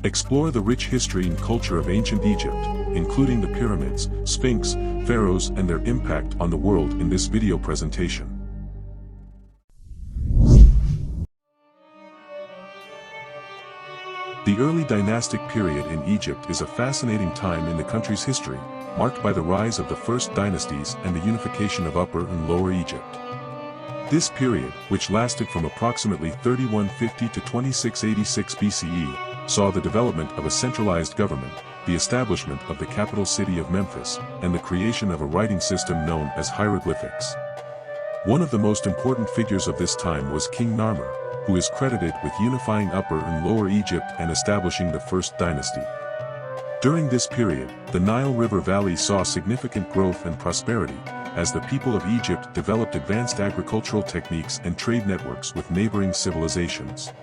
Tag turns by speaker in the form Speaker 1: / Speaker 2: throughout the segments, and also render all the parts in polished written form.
Speaker 1: Explore the rich history and culture of ancient Egypt, including the pyramids, sphinx, pharaohs and their impact on the world in this video presentation. The early dynastic period in Egypt is a fascinating time in the country's history, marked by the rise of the first dynasties and the unification of Upper and Lower Egypt. This period, which lasted from approximately 3150 to 2686 BCE, saw the development of a centralized government, the establishment of the capital city of Memphis, and the creation of a writing system known as hieroglyphics. One of the most important figures of this time was King Narmer, who is credited with unifying Upper and Lower Egypt and establishing the First Dynasty. During this period, the Nile River Valley saw significant growth and prosperity, as the people of Egypt developed advanced agricultural techniques and trade networks with neighboring civilizations.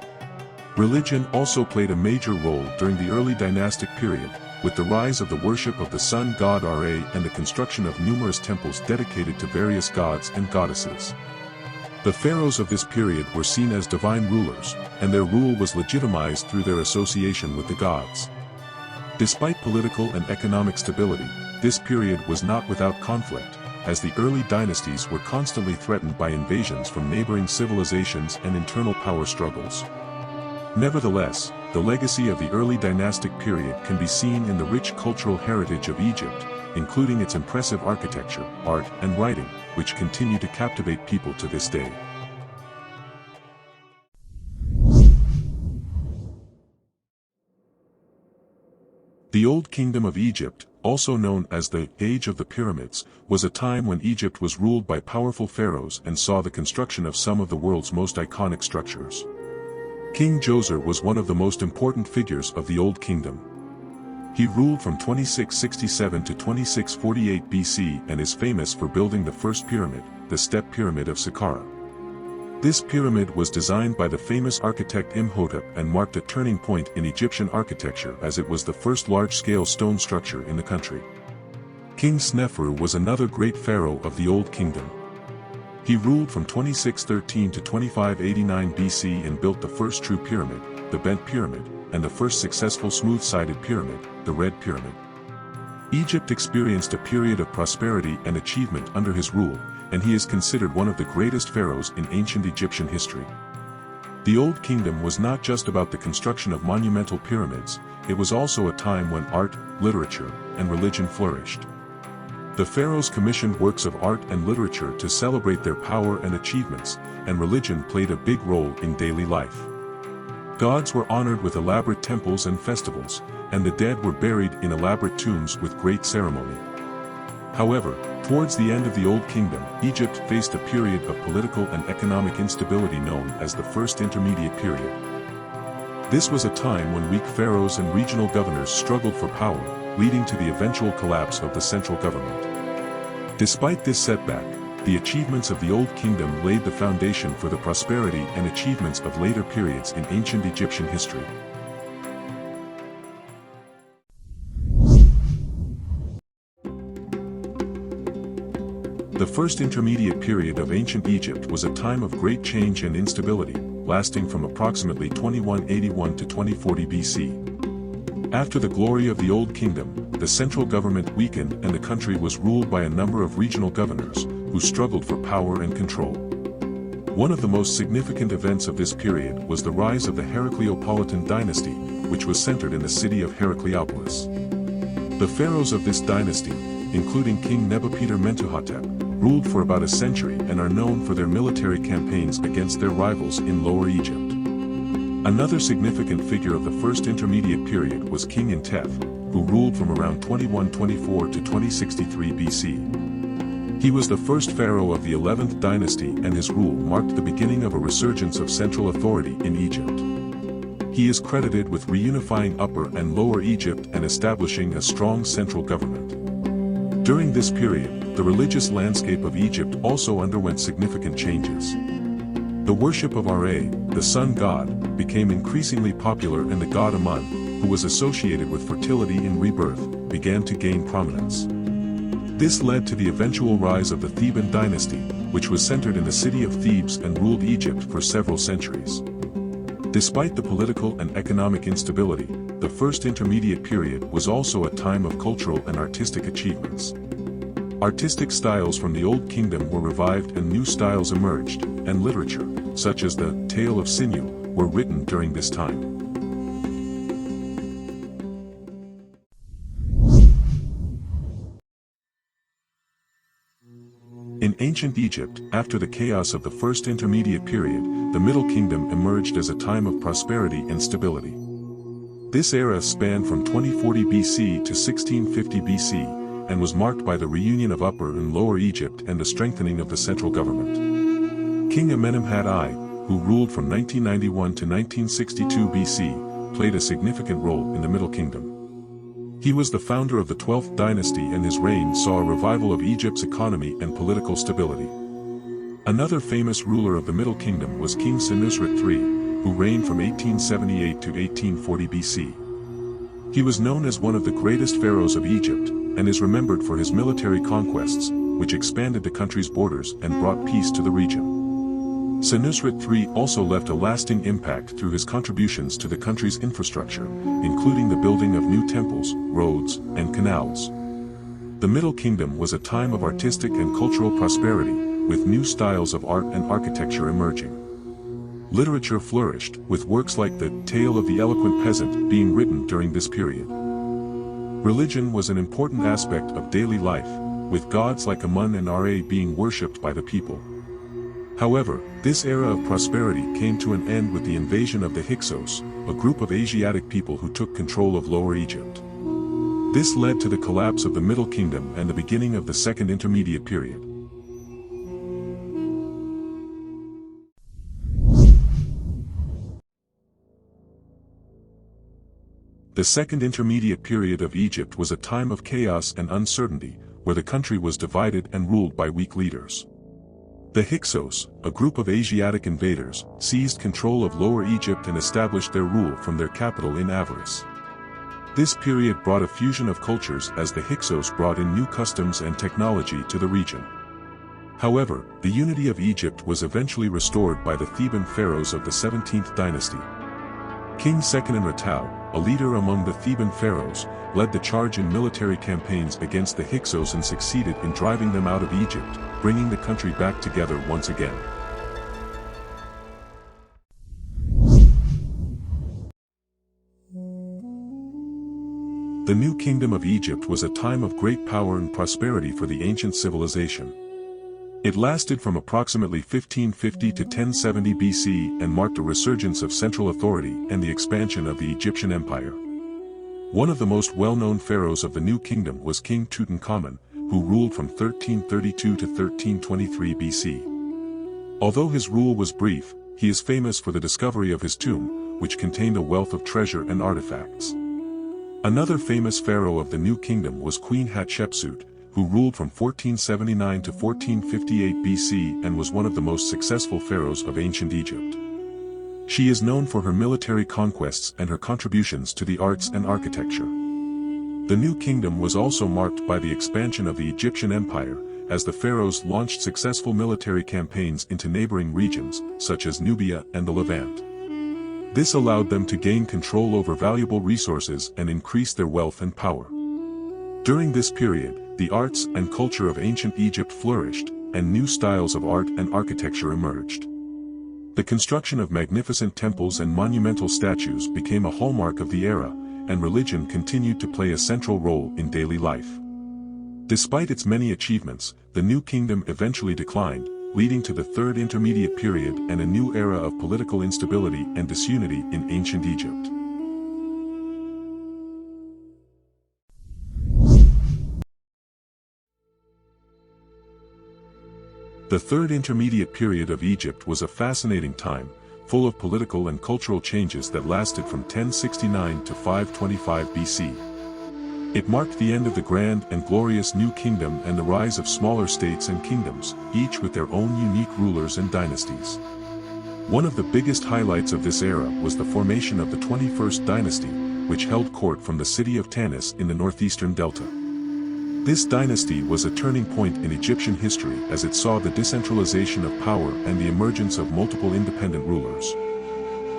Speaker 1: Religion also played a major role during the early dynastic period, with the rise of the worship of the sun god Ra and the construction of numerous temples dedicated to various gods and goddesses. The pharaohs of this period were seen as divine rulers, and their rule was legitimized through their association with the gods. Despite political and economic stability, this period was not without conflict, as the early dynasties were constantly threatened by invasions from neighboring civilizations and internal power struggles. Nevertheless, the legacy of the early dynastic period can be seen in the rich cultural heritage of Egypt, including its impressive architecture, art, and writing, which continue to captivate people to this day. The Old Kingdom of Egypt, also known as the Age of the Pyramids, was a time when Egypt was ruled by powerful pharaohs and saw the construction of some of the world's most iconic structures. King Djoser was one of the most important figures of the Old Kingdom. He ruled from 2667 to 2648 BC and is famous for building the first pyramid, the Step Pyramid of Saqqara. This pyramid was designed by the famous architect Imhotep and marked a turning point in Egyptian architecture as it was the first large-scale stone structure in the country. King Snefru was another great pharaoh of the Old Kingdom. He ruled from 2613 to 2589 BC and built the first true pyramid, the Bent Pyramid, and the first successful smooth-sided pyramid, the Red Pyramid. Egypt experienced a period of prosperity and achievement under his rule, and he is considered one of the greatest pharaohs in ancient Egyptian history. The Old Kingdom was not just about the construction of monumental pyramids, it was also a time when art, literature, and religion flourished. The pharaohs commissioned works of art and literature to celebrate their power and achievements, and religion played a big role in daily life. Gods were honored with elaborate temples and festivals, and the dead were buried in elaborate tombs with great ceremony. However, towards the end of the Old Kingdom, Egypt faced a period of political and economic instability known as the First Intermediate Period. This was a time when weak pharaohs and regional governors struggled for power, leading to the eventual collapse of the central government. Despite this setback, the achievements of the Old Kingdom laid the foundation for the prosperity and achievements of later periods in ancient Egyptian history. The First Intermediate Period of ancient Egypt was a time of great change and instability, lasting from approximately 2181 to 2040 BC. After the glory of the Old Kingdom, the central government weakened and the country was ruled by a number of regional governors, who struggled for power and control. One of the most significant events of this period was the rise of the Heracleopolitan dynasty, which was centered in the city of Heracleopolis. The pharaohs of this dynasty, including King Nebuchadnezzar, ruled for about a century and are known for their military campaigns against their rivals in Lower Egypt. Another significant figure of the First Intermediate Period was King Intef, who ruled from around 2124 to 2063 BC. He was the first pharaoh of the 11th dynasty and his rule marked the beginning of a resurgence of central authority in Egypt. He is credited with reunifying Upper and Lower Egypt and establishing a strong central government. During this period, the religious landscape of Egypt also underwent significant changes. The worship of Ra, the sun god, became increasingly popular and the god Amun, who was associated with fertility and rebirth, began to gain prominence. This led to the eventual rise of the Theban dynasty, which was centered in the city of Thebes and ruled Egypt for several centuries. Despite the political and economic instability, the First Intermediate Period was also a time of cultural and artistic achievements. Artistic styles from the Old Kingdom were revived and new styles emerged, and literature, such as the Tale of Sinew, were written during this time. In ancient Egypt, after the chaos of the First Intermediate Period, the Middle Kingdom emerged as a time of prosperity and stability. This era spanned from 2040 BC to 1650 BC, and was marked by the reunion of Upper and Lower Egypt and the strengthening of the central government. King Amenemhat I, who ruled from 1991 to 1962 BC, played a significant role in the Middle Kingdom. He was the founder of the 12th dynasty, and his reign saw a revival of Egypt's economy and political stability. Another famous ruler of the Middle Kingdom was King Senusret III, who reigned from 1878 to 1840 BC. He was known as one of the greatest pharaohs of Egypt, and is remembered for his military conquests, which expanded the country's borders and brought peace to the region. Senusret III also left a lasting impact through his contributions to the country's infrastructure, including the building of new temples, roads, and canals. The Middle Kingdom was a time of artistic and cultural prosperity, with new styles of art and architecture emerging. Literature flourished, with works like the Tale of the Eloquent Peasant being written during this period. Religion was an important aspect of daily life, with gods like Amun and Ra being worshipped by the people. However, this era of prosperity came to an end with the invasion of the Hyksos, a group of Asiatic people who took control of Lower Egypt. This led to the collapse of the Middle Kingdom and the beginning of the Second Intermediate Period. The Second Intermediate Period of Egypt was a time of chaos and uncertainty, where the country was divided and ruled by weak leaders. The Hyksos, a group of Asiatic invaders, seized control of Lower Egypt and established their rule from their capital in Avaris. This period brought a fusion of cultures as the Hyksos brought in new customs and technology to the region. However, the unity of Egypt was eventually restored by the Theban pharaohs of the 17th dynasty. King Seqenenretau, a leader among the Theban pharaohs, led the charge in military campaigns against the Hyksos and succeeded in driving them out of Egypt, bringing the country back together once again. The New Kingdom of Egypt was a time of great power and prosperity for the ancient civilization. It lasted from approximately 1550 to 1070 BC and marked a resurgence of central authority and the expansion of the Egyptian Empire. One of the most well-known pharaohs of the New Kingdom was King Tutankhamun, who ruled from 1332 to 1323 BC. Although his rule was brief, he is famous for the discovery of his tomb, which contained a wealth of treasure and artifacts. Another famous pharaoh of the New Kingdom was Queen Hatshepsut, who ruled from 1479 to 1458 BC and was one of the most successful pharaohs of ancient Egypt. She is known for her military conquests and her contributions to the arts and architecture. The New Kingdom was also marked by the expansion of the Egyptian Empire, as the pharaohs launched successful military campaigns into neighboring regions, such as Nubia and the Levant. This allowed them to gain control over valuable resources and increase their wealth and power. During this period, the arts and culture of ancient Egypt flourished, and new styles of art and architecture emerged. The construction of magnificent temples and monumental statues became a hallmark of the era, and religion continued to play a central role in daily life. Despite its many achievements, the New Kingdom eventually declined, leading to the Third Intermediate Period and a new era of political instability and disunity in ancient Egypt. The Third Intermediate Period of Egypt was a fascinating time, full of political and cultural changes that lasted from 1069 to 525 BC. It marked the end of the grand and glorious New Kingdom and the rise of smaller states and kingdoms, each with their own unique rulers and dynasties. One of the biggest highlights of this era was the formation of the 21st dynasty, which held court from the city of Tanis in the northeastern delta. This dynasty was a turning point in Egyptian history as it saw the decentralization of power and the emergence of multiple independent rulers.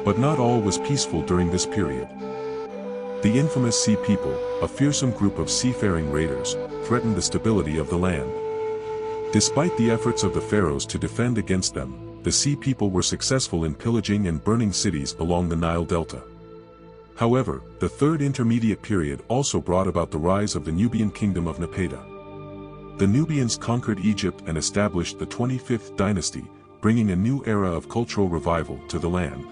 Speaker 1: But not all was peaceful during this period. The infamous Sea People, a fearsome group of seafaring raiders, threatened the stability of the land. Despite the efforts of the pharaohs to defend against them, the Sea People were successful in pillaging and burning cities along the Nile Delta. However, the Third Intermediate Period also brought about the rise of the Nubian kingdom of Napata. The Nubians conquered Egypt and established the 25th dynasty, bringing a new era of cultural revival to the land.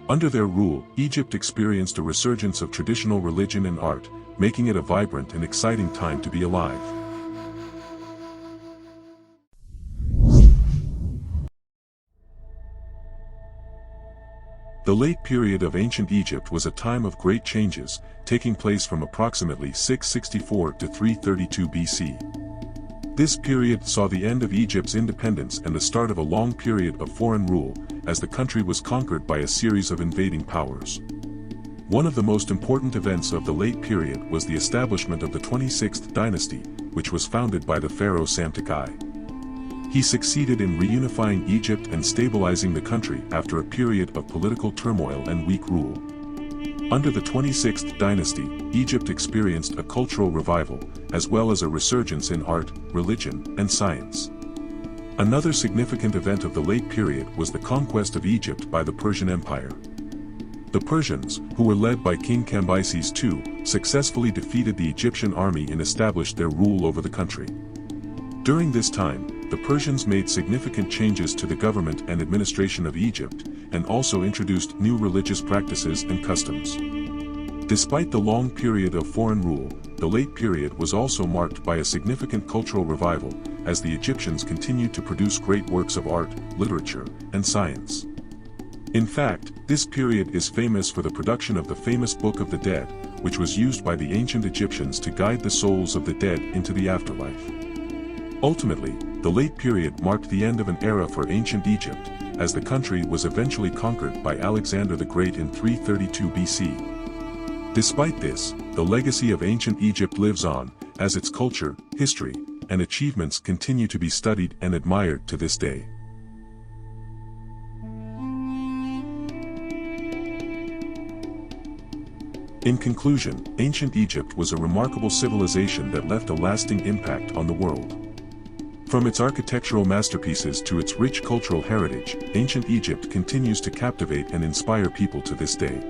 Speaker 1: Under their rule, Egypt experienced a resurgence of traditional religion and art, making it a vibrant and exciting time to be alive. The late period of ancient Egypt was a time of great changes, taking place from approximately 664 to 332 BC. This period saw the end of Egypt's independence and the start of a long period of foreign rule, as the country was conquered by a series of invading powers. One of the most important events of the late period was the establishment of the 26th dynasty, which was founded by the pharaoh Samtik. He succeeded in reunifying Egypt and stabilizing the country after a period of political turmoil and weak rule. Under the 26th dynasty, Egypt experienced a cultural revival, as well as a resurgence in art, religion, and science. Another significant event of the late period was the conquest of Egypt by the Persian Empire. The Persians, who were led by King Cambyses II, successfully defeated the Egyptian army and established their rule over the country. During this time, the Persians made significant changes to the government and administration of Egypt, and also introduced new religious practices and customs. Despite the long period of foreign rule, the late period was also marked by a significant cultural revival, as the Egyptians continued to produce great works of art, literature, and science. In fact, this period is famous for the production of the famous Book of the Dead, which was used by the ancient Egyptians to guide the souls of the dead into the afterlife. Ultimately, the late period marked the end of an era for ancient Egypt, as the country was eventually conquered by Alexander the Great in 332 BC. Despite this, the legacy of ancient Egypt lives on, as its culture, history, and achievements continue to be studied and admired to this day. In conclusion, ancient Egypt was a remarkable civilization that left a lasting impact on the world. From its architectural masterpieces to its rich cultural heritage, ancient Egypt continues to captivate and inspire people to this day.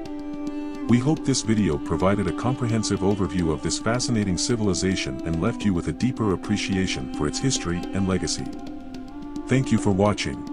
Speaker 1: We hope this video provided a comprehensive overview of this fascinating civilization and left you with a deeper appreciation for its history and legacy. Thank you for watching.